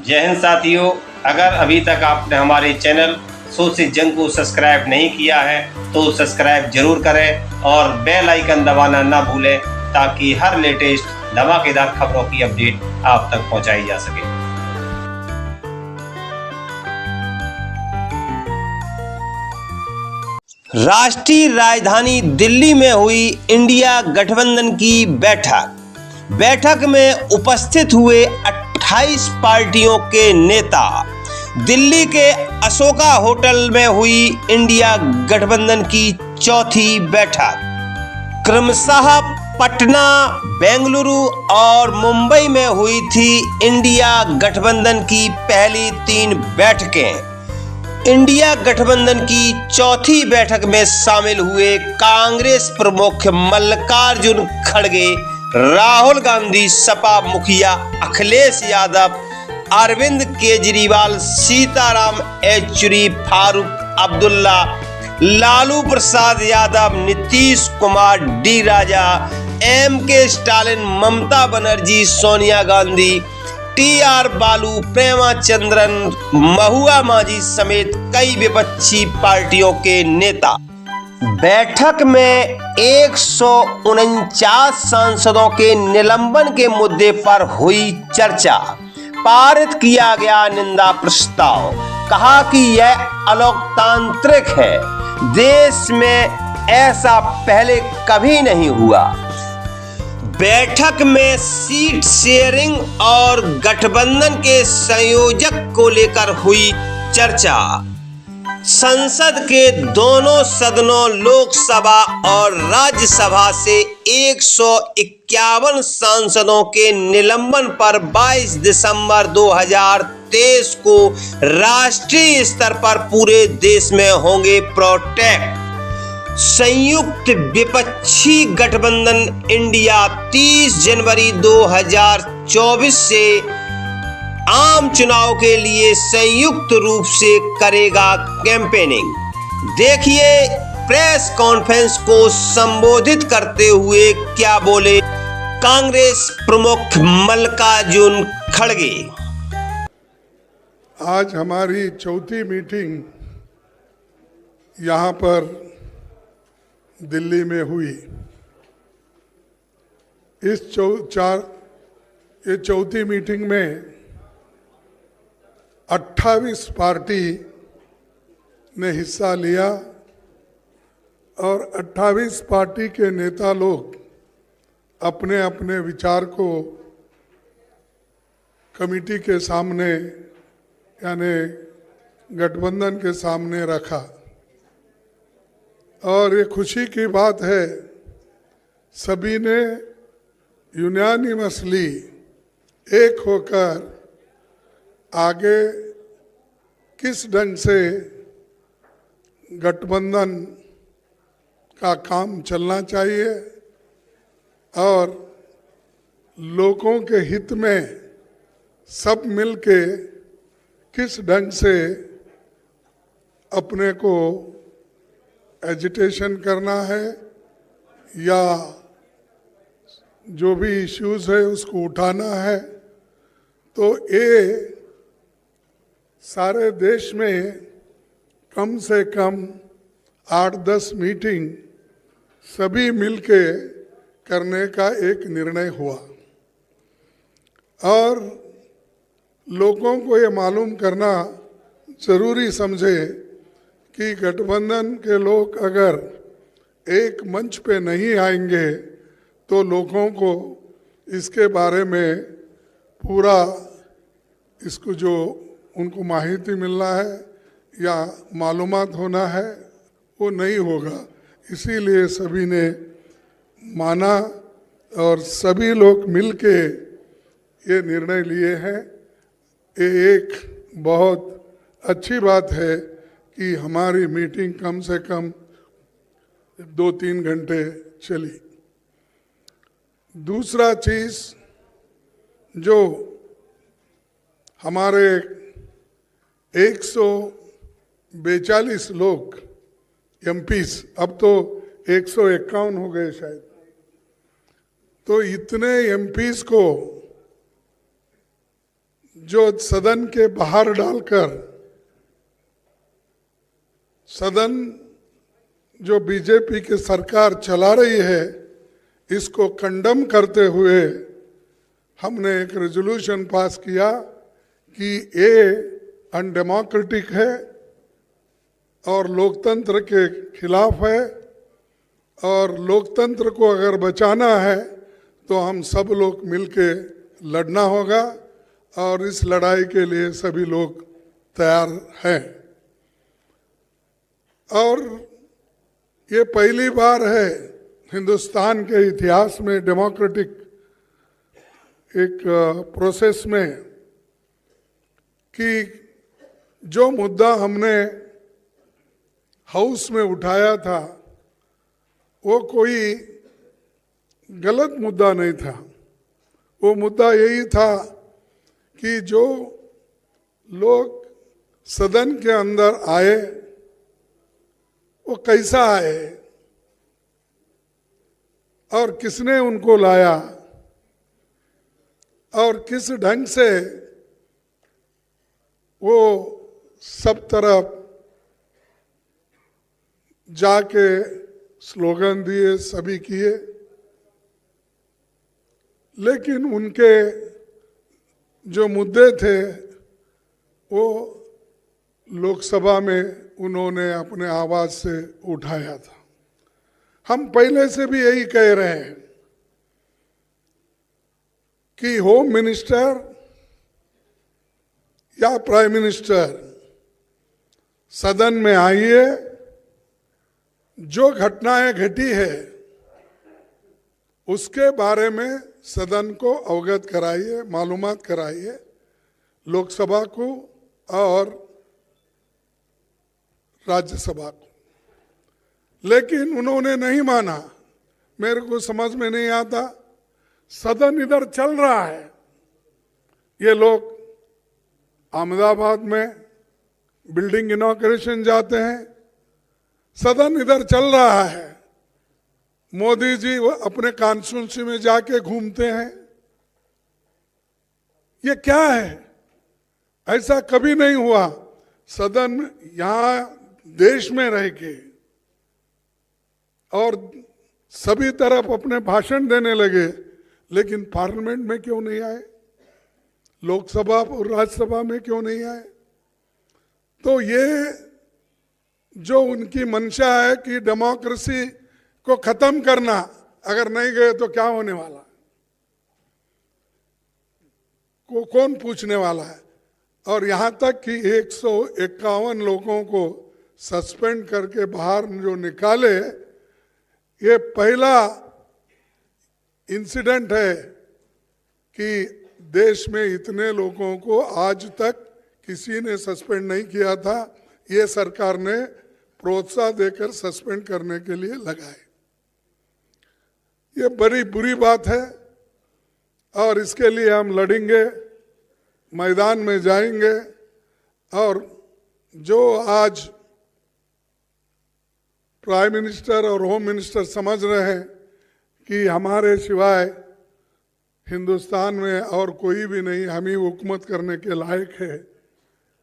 जय हिंद साथियों, अगर अभी तक आपने हमारे चैनल सोच से जंग को सब्सक्राइब नहीं किया है तो सब्सक्राइब जरूर करें और बेल आइकन दबाना ना भूलें ताकि हर लेटेस्ट धमाकेदार खबरों की अपडेट आप तक पहुंचाई जा सके। राष्ट्रीय राजधानी दिल्ली में हुई इंडिया गठबंधन की बैठक में उपस्थित हुए 28 पार्टियों के नेता। दिल्ली के अशोका होटल में हुई इंडिया गठबंधन की चौथी बैठक। क्रमशः पटना, बेंगलुरु और मुंबई में हुई थी इंडिया गठबंधन की पहली 3 बैठकें। इंडिया गठबंधन की चौथी बैठक में शामिल हुए कांग्रेस प्रमुख मल्लिकार्जुन खड़गे, राहुल गांधी, सपा मुखिया अखिलेश यादव, अरविंद केजरीवाल, सीताराम येचुरी, फारूक अब्दुल्ला, लालू प्रसाद यादव, नीतीश कुमार, डी राजा, MK. Stalin, Mamata Banerjee, Sonia Gandhi, TR. बालू, प्रेमा चंद्रन, महुआ माझी समेत कई विपक्षी पार्टियों के नेता। बैठक में 149 सांसदों के निलंबन के मुद्दे पर हुई चर्चा। पारित किया गया निंदा प्रस्ताव। कहा कि यह अलोकतांत्रिक है, देश में ऐसा पहले कभी नहीं हुआ। बैठक में सीट शेयरिंग और गठबंधन के संयोजक को लेकर हुई चर्चा। संसद के दोनों सदनों लोकसभा और राज्यसभा से 151 सांसदों के निलंबन पर 22 दिसंबर 2023 को राष्ट्रीय स्तर पर पूरे देश में होंगे प्रोटेस्ट। संयुक्त विपक्षी गठबंधन इंडिया 30 जनवरी 2024 से आम चुनाव के लिए संयुक्त रूप से करेगा कैंपेनिंग। देखिए प्रेस कॉन्फ्रेंस को संबोधित करते हुए क्या बोले कांग्रेस प्रमुख मल्लिकार्जुन खड़गे। आज हमारी चौथी मीटिंग यहाँ पर दिल्ली में हुई। इस चौथी मीटिंग में 28 पार्टी ने हिस्सा लिया और 28 पार्टी के नेता लोग अपने अपने विचार को कमेटी के सामने यानी गठबंधन के सामने रखा। और ये खुशी की बात है, सभी ने यूनानिमसली एक होकर आगे किस ढंग से गठबंधन का काम चलना चाहिए और लोगों के हित में सब मिलके किस ढंग से अपने को एजिटेशन करना है या जो भी इश्यूज है उसको उठाना है। तो ये सारे देश में कम से कम 8-10 मीटिंग सभी मिलके करने का एक निर्णय हुआ और लोगों को ये मालूम करना जरूरी समझे कि गठबंधन के लोग अगर एक मंच पे नहीं आएंगे तो लोगों को इसके बारे में पूरा इसको जो उनको माहिती मिलना है या मालूमात होना है वो नहीं होगा। इसीलिए सभी ने माना और सभी लोग मिलके ये निर्णय लिए हैं। ये एक बहुत अच्छी बात है कि हमारी मीटिंग कम से कम 2-3 घंटे चली। दूसरा चीज़ जो हमारे 142 लोग एमपीस, अब तो 151 हो गए शायद, तो इतने एमपीस को जो सदन के बाहर डालकर सदन जो बीजेपी की सरकार चला रही है इसको कंडम करते हुए हमने एक रेजोल्यूशन पास किया कि ये अनडेमोक्रेटिक है और लोकतंत्र के खिलाफ है, और लोकतंत्र को अगर बचाना है तो हम सब लोग मिलके लड़ना होगा, और इस लड़ाई के लिए सभी लोग तैयार हैं। और ये पहली बार है हिंदुस्तान के इतिहास में डेमोक्रेटिक एक प्रोसेस में कि जो मुद्दा हमने हाउस में उठाया था वो कोई गलत मुद्दा नहीं था। वो मुद्दा यही था कि जो लोग सदन के अंदर आए वो कैसा आए और किसने उनको लाया और किस ढंग से वो सब तरफ जाके स्लोगन दिए, सभी किए, लेकिन उनके जो मुद्दे थे वो लोकसभा में उन्होंने अपने आवाज से उठाया था। हम पहले से भी यही कह रहे हैं कि होम मिनिस्टर या प्राइम मिनिस्टर सदन में आइए, जो घटनाएं घटी है उसके बारे में सदन को अवगत कराइए, मालूमात कराइए लोकसभा को और राज्यसभा को। लेकिन उन्होंने नहीं माना। मेरे को समझ में नहीं आता, सदन इधर चल रहा है, ये लोग अहमदाबाद में बिल्डिंग इनॉग्रेशन जाते हैं, सदन इधर चल रहा है, मोदी जी वो अपने कॉन्स्टिट्यूंसी में जाके घूमते हैं। ये क्या है? ऐसा कभी नहीं हुआ। सदन यहाँ देश में रह के और सभी तरफ अपने भाषण देने लगे, लेकिन पार्लियामेंट में क्यों नहीं आए? लोकसभा और राज्यसभा में क्यों नहीं आए? तो ये जो उनकी मंशा है कि डेमोक्रेसी को खत्म करना, अगर नहीं गए तो क्या होने वाला को कौन पूछने वाला है? और यहां तक कि 151 लोगों को सस्पेंड करके बाहर जो निकाले, ये पहला इंसिडेंट है कि देश में इतने लोगों को आज तक किसी ने सस्पेंड नहीं किया था। ये सरकार ने प्रोत्साहन देकर सस्पेंड करने के लिए लगाए। ये बड़ी बुरी बात है और इसके लिए हम लड़ेंगे, मैदान में जाएंगे। और जो आज प्राइम मिनिस्टर और होम मिनिस्टर समझ रहे हैं कि हमारे सिवाय हिंदुस्तान में और कोई भी नहीं, हम ही हुकूमत करने के लायक है,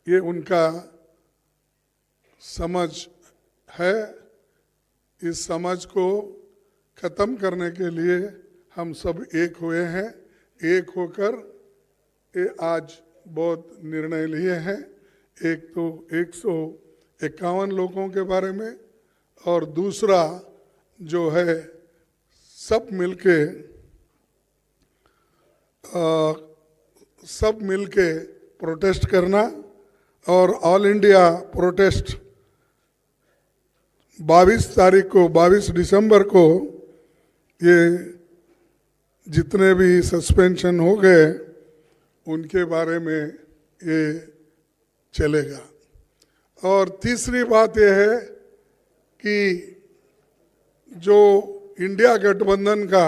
ये उनका समझ है। इस समझ को खत्म करने के लिए हम सब एक हुए हैं। एक होकर ये आज बहुत निर्णय लिए हैं। एक तो 151 लोगों के बारे में, और दूसरा जो है सब मिलके प्रोटेस्ट करना। और ऑल इंडिया प्रोटेस्ट 22 दिसंबर को ये जितने भी सस्पेंशन हो गए उनके बारे में ये चलेगा। और तीसरी बात यह है कि जो इंडिया गठबंधन का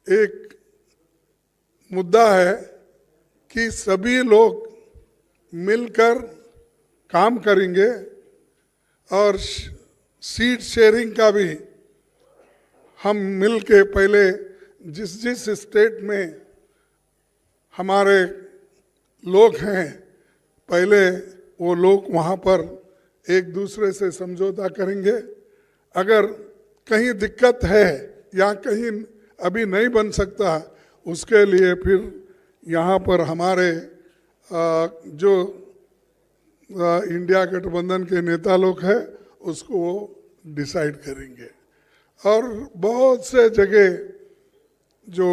एक मुद्दा है कि सभी लोग मिलकर काम करेंगे और सीट शेयरिंग का भी हम मिल के पहले जिस स्टेट में हमारे लोग हैं, पहले वो लोग वहाँ पर एक दूसरे से समझौता करेंगे। अगर कहीं दिक्कत है या कहीं अभी नहीं बन सकता, उसके लिए फिर यहाँ पर हमारे जो इंडिया गठबंधन के नेता लोग हैं उसको डिसाइड करेंगे। और बहुत से जगह जो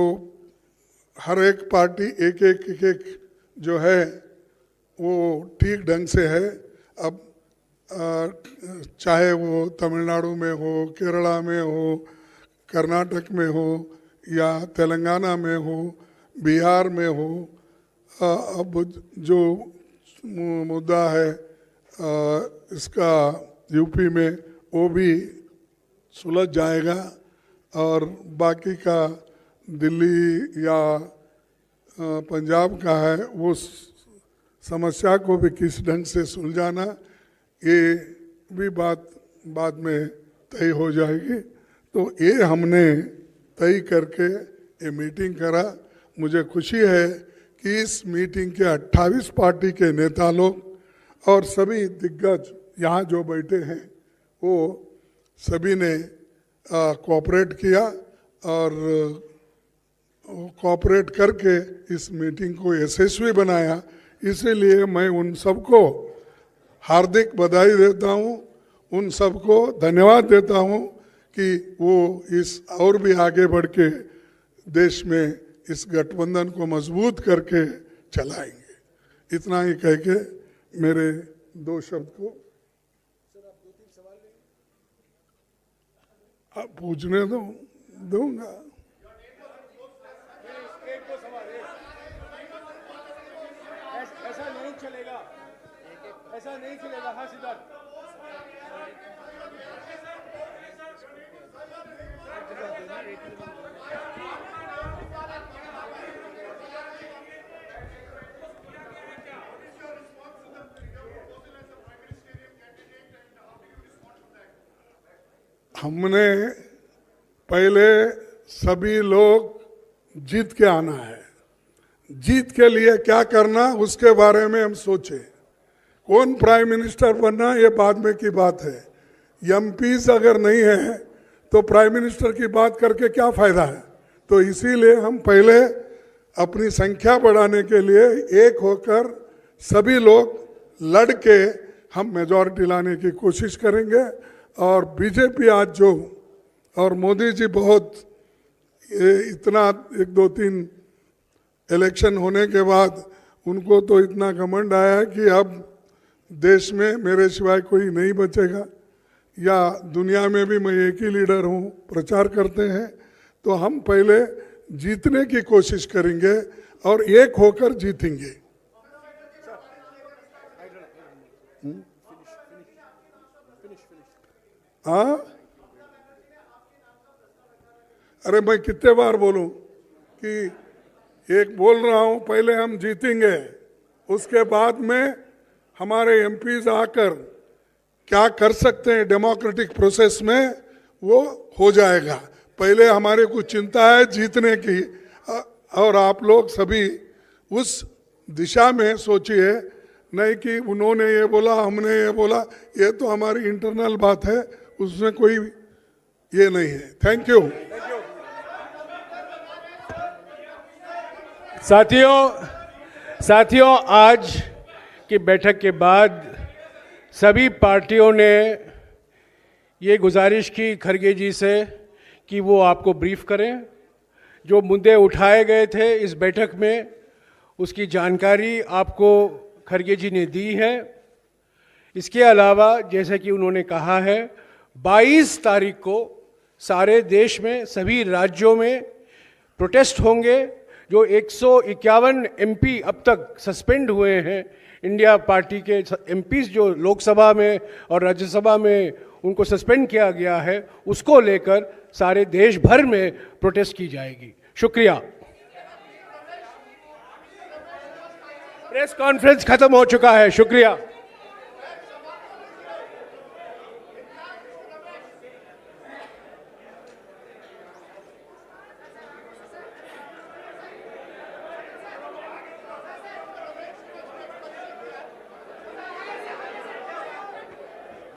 हर एक पार्टी एक एक जो है वो ठीक ढंग से है। अब चाहे वो तमिलनाडु में हो, केरला में हो, कर्नाटक में हो या तेलंगाना में हो, बिहार में हो, अब जो मुद्दा है इसका यूपी में वो भी सुलझ जाएगा। और बाकी का दिल्ली या पंजाब का है, वो समस्या को भी किस ढंग से सुलझाना, ये भी बात बाद में तय हो जाएगी। तो ये हमने तय करके ये मीटिंग करा। मुझे खुशी है कि इस मीटिंग के 28 पार्टी के नेता लोग और सभी दिग्गज यहाँ जो बैठे हैं वो सभी ने कोऑपरेट किया और कोऑपरेट करके इस मीटिंग को यशस्वी बनाया। इसीलिए मैं उन सबको हार्दिक बधाई देता हूँ, उन सबको धन्यवाद देता हूँ कि वो इस और भी आगे बढ़ के देश में इस गठबंधन को मजबूत करके चलाएंगे। इतना ही कह के मेरे 2 शब्द को आप पूछने दूंगा। ऐसा नहीं चलेगा, ऐसा नहीं चलेगा। हाँ सिद्धार्थ, हमने पहले सभी लोग जीत के आना है। जीत के लिए क्या करना उसके बारे में हम सोचे। कौन प्राइम मिनिस्टर बनना ये बाद में की बात है। एमपीज अगर नहीं है तो प्राइम मिनिस्टर की बात करके क्या फायदा है। तो इसीलिए हम पहले अपनी संख्या बढ़ाने के लिए एक होकर सभी लोग लड़ के हम मेजॉरिटी लाने की कोशिश करेंगे। और बीजेपी आज जो और मोदी जी बहुत इतना 1-2-3 इलेक्शन होने के बाद उनको तो इतना घमंड आया कि अब देश में मेरे सिवाय कोई नहीं बचेगा या दुनिया में भी मैं एक ही लीडर हूँ प्रचार करते हैं। तो हम पहले जीतने की कोशिश करेंगे और एक होकर जीतेंगे। हाँ, अरे मैं कितने बार बोलूं कि एक बोल रहा हूं, पहले हम जीतेंगे, उसके बाद में हमारे एमपीज आकर क्या कर सकते हैं डेमोक्रेटिक प्रोसेस में वो हो जाएगा। पहले हमारे को चिंता है जीतने की और आप लोग सभी उस दिशा में सोचिए, नहीं कि उन्होंने ये बोला हमने ये बोला। ये तो हमारी इंटरनल बात है, उसमें कोई ये नहीं है। Thank you. साथियों आज की बैठक के बाद सभी पार्टियों ने ये गुजारिश की खरगे जी से कि वो आपको ब्रीफ करें। जो मुद्दे उठाए गए थे इस बैठक में उसकी जानकारी आपको खरगे जी ने दी है। इसके अलावा जैसे कि उन्होंने कहा है 22 तारीख को सारे देश में सभी राज्यों में प्रोटेस्ट होंगे। जो 151 एमपी अब तक सस्पेंड हुए हैं, इंडिया पार्टी के एमपीज जो लोकसभा में और राज्यसभा में उनको सस्पेंड किया गया है, उसको लेकर सारे देश भर में प्रोटेस्ट की जाएगी। शुक्रिया। प्रेस कॉन्फ्रेंस खत्म हो चुका है। शुक्रिया।